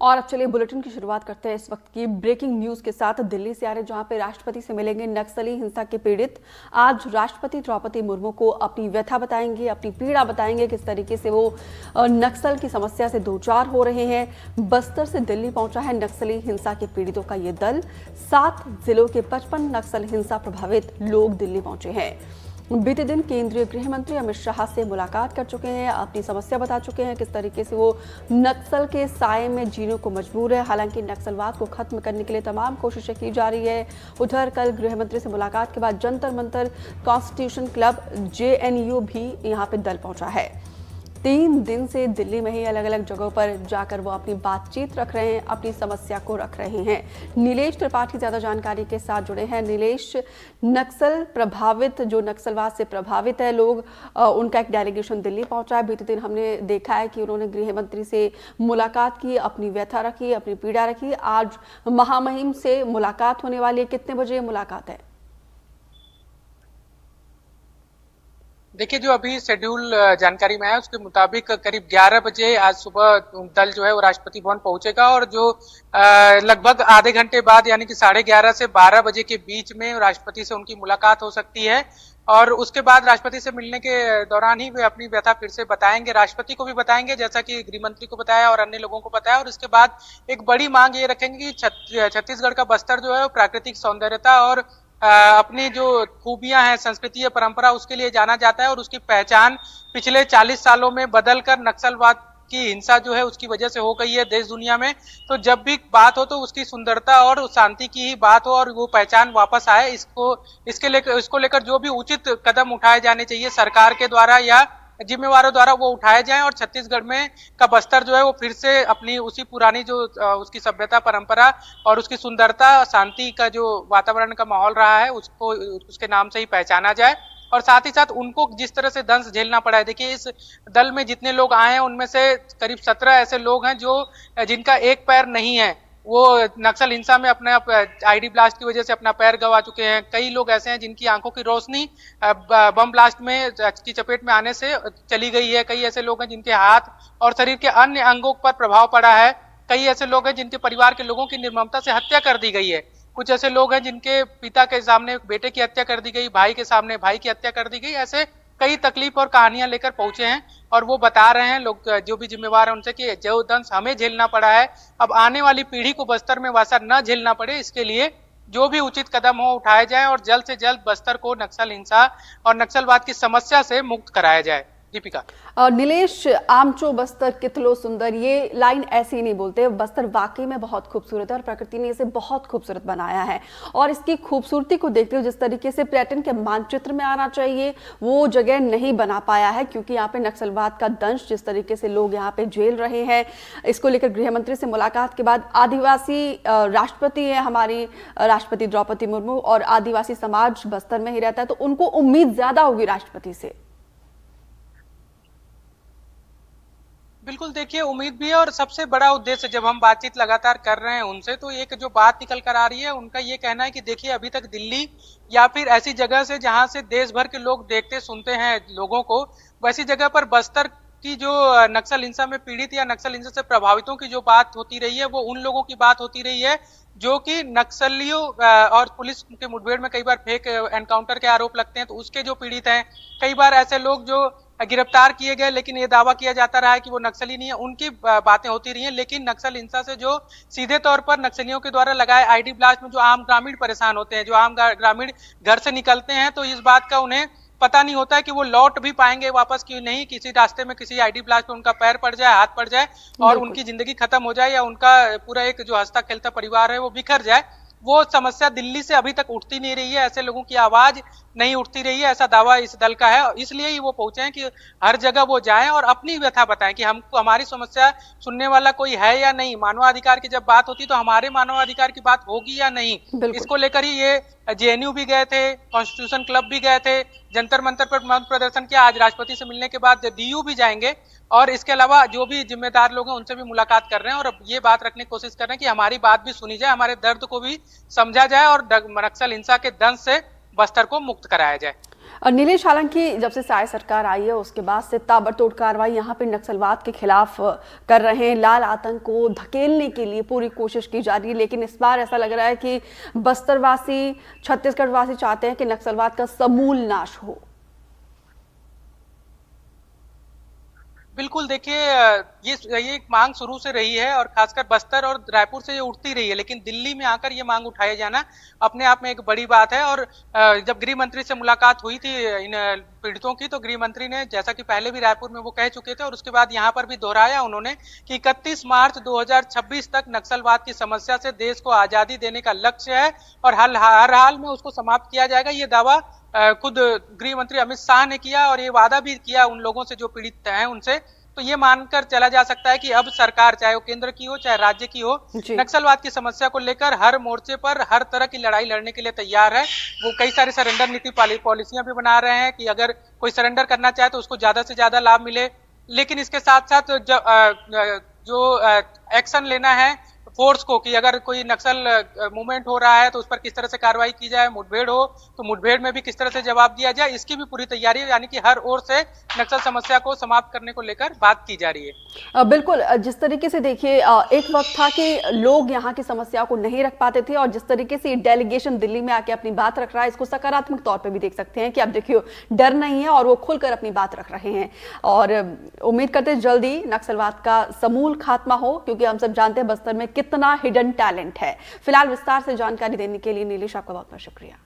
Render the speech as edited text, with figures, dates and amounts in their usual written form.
और अब चलिए बुलेटिन की शुरुआत करते हैं इस वक्त की ब्रेकिंग न्यूज के साथ। दिल्ली से आ रहे जहां पे राष्ट्रपति से मिलेंगे नक्सली हिंसा के पीड़ित। आज राष्ट्रपति द्रौपदी मुर्मू को अपनी व्यथा बताएंगे, अपनी पीड़ा बताएंगे, किस तरीके से वो नक्सल की समस्या से दो चार हो रहे हैं। बस्तर से दिल्ली पहुंचा है नक्सली हिंसा के पीड़ितों का ये दल। 7 जिलों के 55 नक्सल हिंसा प्रभावित लोग दिल्ली पहुंचे हैं। बीते दिन केंद्रीय गृह मंत्री अमित शाह से मुलाकात कर चुके हैं, अपनी समस्या बता चुके हैं, किस तरीके से वो नक्सल के साए में जीने को मजबूर है। हालांकि नक्सलवाद को खत्म करने के लिए तमाम कोशिशें की जा रही है। उधर कल गृह मंत्री से मुलाकात के बाद Jantar Mantar constitution club JNU भी यहाँ पे दल पहुंचा है। 3 दिन से दिल्ली में ही अलग अलग जगहों पर जाकर वो अपनी बातचीत रख रहे हैं, अपनी समस्या को रख रहे हैं। नीलेश त्रिपाठी ज्यादा जानकारी के साथ जुड़े हैं। नीलेश, नक्सल प्रभावित, जो नक्सलवाद से प्रभावित है लोग, उनका एक डेलीगेशन दिल्ली पहुंचा है। बीते दिन हमने देखा है कि उन्होंने गृह मंत्री से मुलाकात की, अपनी व्यथा रखी, अपनी पीड़ा रखी। आज महामहिम से मुलाकात होने वाली है। कितने बजे मुलाकात है? देखिए, जो अभी शेड्यूल जानकारी में है उसके मुताबिक करीब 11 बजे आज सुबह दल जो है वो राष्ट्रपति भवन पहुंचेगा और जो लगभग आधे घंटे बाद यानी कि 11:30 से 12 बजे के बीच में राष्ट्रपति से उनकी मुलाकात हो सकती है। और उसके बाद राष्ट्रपति से मिलने के दौरान ही वे अपनी व्यथा फिर से बताएंगे, राष्ट्रपति को भी बताएंगे जैसा कि गृह मंत्री को बताया और अन्य लोगों को बताया। और इसके बाद एक बड़ी मांग ये रखेंगे कि छत्तीसगढ़ का बस्तर जो है वो प्राकृतिक सौंदर्यता और अपनी जो खूबियां हैं, संस्कृति है, परंपरा, उसके लिए जाना जाता है और उसकी पहचान पिछले 40 सालों में बदलकर नक्सलवाद की हिंसा जो है उसकी वजह से हो गई है देश दुनिया में। तो जब भी बात हो तो उसकी सुंदरता और शांति की ही बात हो और वो पहचान वापस आए, इसको लेकर जो भी उचित कदम उठाए जाने चाहिए सरकार के द्वारा या जिम्मेवारों द्वारा वो उठाए जाएं और छत्तीसगढ़ में का बस्तर जो है वो फिर से अपनी उसी पुरानी जो उसकी सभ्यता, परंपरा और उसकी सुंदरता, शांति का जो वातावरण का माहौल रहा है उसको उसके नाम से ही पहचाना जाए। और साथ ही साथ उनको जिस तरह से दंश झेलना पड़ा है, देखिए इस दल में जितने लोग आए हैं उनमें से करीब 17 ऐसे लोग हैं जो जिनका एक पैर नहीं है, वो नक्सल हिंसा में अपने आईडी ब्लास्ट की वजह से अपना पैर गंवा चुके हैं। कई लोग ऐसे हैं जिनकी आंखों की रोशनी बम ब्लास्ट में की चपेट में आने से चली गई है। कई ऐसे लोग हैं जिनके हाथ और शरीर के अन्य अंगों पर प्रभाव पड़ा है। कई ऐसे लोग हैं जिनके परिवार के लोगों की निर्ममता से हत्या कर दी गई है। कुछ ऐसे लोग हैं जिनके पिता के सामने बेटे की हत्या कर दी गई, भाई के सामने भाई की हत्या कर दी गई। ऐसे कई तकलीफ और कहानियां लेकर पहुंचे हैं और वो बता रहे हैं लोग जो भी जिम्मेवार है उनसे कि जो दंश हमें झेलना पड़ा है, अब आने वाली पीढ़ी को बस्तर में वैसा न झेलना पड़े, इसके लिए जो भी उचित कदम हो उठाए जाए और जल्द से जल्द बस्तर को नक्सल हिंसा और नक्सलवाद की समस्या से मुक्त कराया जाए। दीपिका। नीलेश, आमचो बस्तर कितलो सुंदर, ये लाइन ऐसे ही नहीं बोलते। बस्तर वाकई में बहुत खूबसूरत है और प्रकृति ने इसे बहुत खूबसूरत बनाया है। और इसकी खूबसूरती को देखते हुए जिस तरीके से पर्यटन के मानचित्र में आना चाहिए वो जगह नहीं बना पाया है, क्योंकि यहाँ पे नक्सलवाद का दंश जिस तरीके से लोग यहाँ पे झेल रहे हैं, इसको लेकर गृह मंत्री से मुलाकात के बाद आदिवासी राष्ट्रपति है हमारी राष्ट्रपति द्रौपदी मुर्मू और आदिवासी समाज बस्तर में ही रहता है, तो उनको उम्मीद ज्यादा होगी राष्ट्रपति से। बिल्कुल, देखिए उम्मीद भी है और सबसे बड़ा उद्देश्य जब हम बातचीत लगातार कर रहे हैं उनसे, तो एक जो बात निकल कर आ रही है उनका ये कहना है कि देखिए अभी तक दिल्ली या फिर ऐसी जगह से जहां से देश भर के लोग देखते सुनते हैं लोगों को, वैसी जगह पर बस्तर की जो नक्सल हिंसा में पीड़ित या नक्सल हिंसा से प्रभावितों की जो बात होती रही है वो उन लोगों की बात होती रही है जो कि नक्सलियों और पुलिस के मुठभेड़ में कई बार फेक एनकाउंटर के आरोप लगते हैं तो उसके जो पीड़ित हैं। कई बार ऐसे लोग जो गिरफ्तार किए गए लेकिन ये दावा किया जाता रहा है कि वो नक्सली नहीं है, उनकी बातें होती रही हैं। लेकिन नक्सल हिंसा से जो सीधे तौर पर नक्सलियों के द्वारा लगाए आईडी ब्लास्ट में जो आम ग्रामीण परेशान होते हैं, जो आम ग्रामीण घर से निकलते हैं, तो इस बात का उन्हें पता नहीं होता है कि वो लौट भी पाएंगे वापस कि नहीं। किसी रास्ते में किसी आईडी ब्लास्ट में उनका पैर पड़ जाए, हाथ पड़ जाए और उनकी जिंदगी खत्म हो जाए या उनका पूरा एक जो हंसता खेलता परिवार है वो बिखर जाए, वो समस्या दिल्ली से अभी तक उठती नहीं रही है। ऐसे लोगों की आवाज नहीं उठती रही है, ऐसा दावा इस दल का है। इसलिए ही वो पहुंचे हैं कि हर जगह वो जाएं और अपनी व्यथा बताएं कि हमको हमारी समस्या सुनने वाला कोई है या नहीं। मानवाधिकार की जब बात होती तो हमारे मानवाधिकार की बात होगी या नहीं, इसको लेकर ही ये JNU भी गए थे, कॉन्स्टिट्यूशन क्लब भी गए थे, जंतर मंतर पर मौन प्रदर्शन किया। आज राष्ट्रपति से मिलने के बाद DU भी जाएंगे और इसके अलावा जो भी जिम्मेदार लोग हैं उनसे भी मुलाकात कर रहे हैं और अब ये बात रखने की कोशिश कर रहे हैं कि हमारी बात भी सुनी जाए, हमारे दर्द को भी समझा जाए और नक्सल हिंसा के दंश से बस्तर को मुक्त कराया जाए। और नीलेश, हालांकि जब से साय सरकार आई है उसके बाद से ताबड़तोड़ कार्रवाई यहाँ पे नक्सलवाद के खिलाफ कर रहे हैं। लाल आतंक को धकेलने के लिए पूरी कोशिश की जा रही है, लेकिन इस बार ऐसा लग रहा है कि बस्तरवासी, छत्तीसगढ़ वासी चाहते हैं कि नक्सलवाद का समूल नाश हो। बिल्कुल, देखिए ये एक मांग शुरू से रही है और खासकर बस्तर और रायपुर से ये उठती रही है, लेकिन दिल्ली में आकर ये मांग उठाया जाना अपने आप में एक बड़ी बात है। और जब गृह मंत्री से मुलाकात हुई थी इन पीड़ितों की, तो गृह मंत्री ने, जैसा कि पहले भी रायपुर में वो कह चुके थे और उसके बाद यहाँ पर भी दोहराया उन्होंने, कि 31 मार्च 2026 तक नक्सलवाद की समस्या से देश को आजादी देने का लक्ष्य है और हर हाल में उसको समाप्त किया जाएगा। ये दावा खुद गृह मंत्री अमित शाह ने किया और ये वादा भी किया उन लोगों से जो पीड़ित हैं उनसे। तो ये मानकर चला जा सकता है कि अब सरकार, चाहे वो केंद्र की हो चाहे राज्य की हो, नक्सलवाद की समस्या को लेकर हर मोर्चे पर हर तरह की लड़ाई लड़ने के लिए तैयार है। वो कई सारे सरेंडर नीति पॉलिसियां भी बना रहे हैं कि अगर कोई सरेंडर करना चाहे तो उसको ज्यादा से ज्यादा लाभ मिले, लेकिन इसके साथ साथ जो एक्शन लेना है फोर्स को, कि अगर कोई नक्सल मूवमेंट हो रहा है तो उस पर किस तरह से कार्रवाई की जाए, मुठभेड़ हो तो मुठभेड़ में भी किस तरह से जवाब दिया जाए, इसकी भी पूरी तैयारी है। यानी कि हर ओर से नक्सल समस्या को समाप्त करने को लेकर बात की जा रही है। बिल्कुल, जिस तरीके से देखिए एक वक्त था कि लोग यहाँ की समस्या को नहीं रख पाते थे और जिस तरीके से डेलीगेशन दिल्ली में आके अपनी बात रख रहा है, इसको सकारात्मक तौर पे भी देख सकते हैं कि अब देखिए डर नहीं है और वो खुलकर अपनी बात रख रहे हैं। और उम्मीद करते हैं जल्दी नक्सलवाद का समूल खात्मा हो, क्योंकि हम सब जानते हैं बस्तर में कितना हिडन टैलेंट है। फिलहाल विस्तार से जानकारी देने के लिए नीलेश, आपका बहुत बहुत शुक्रिया।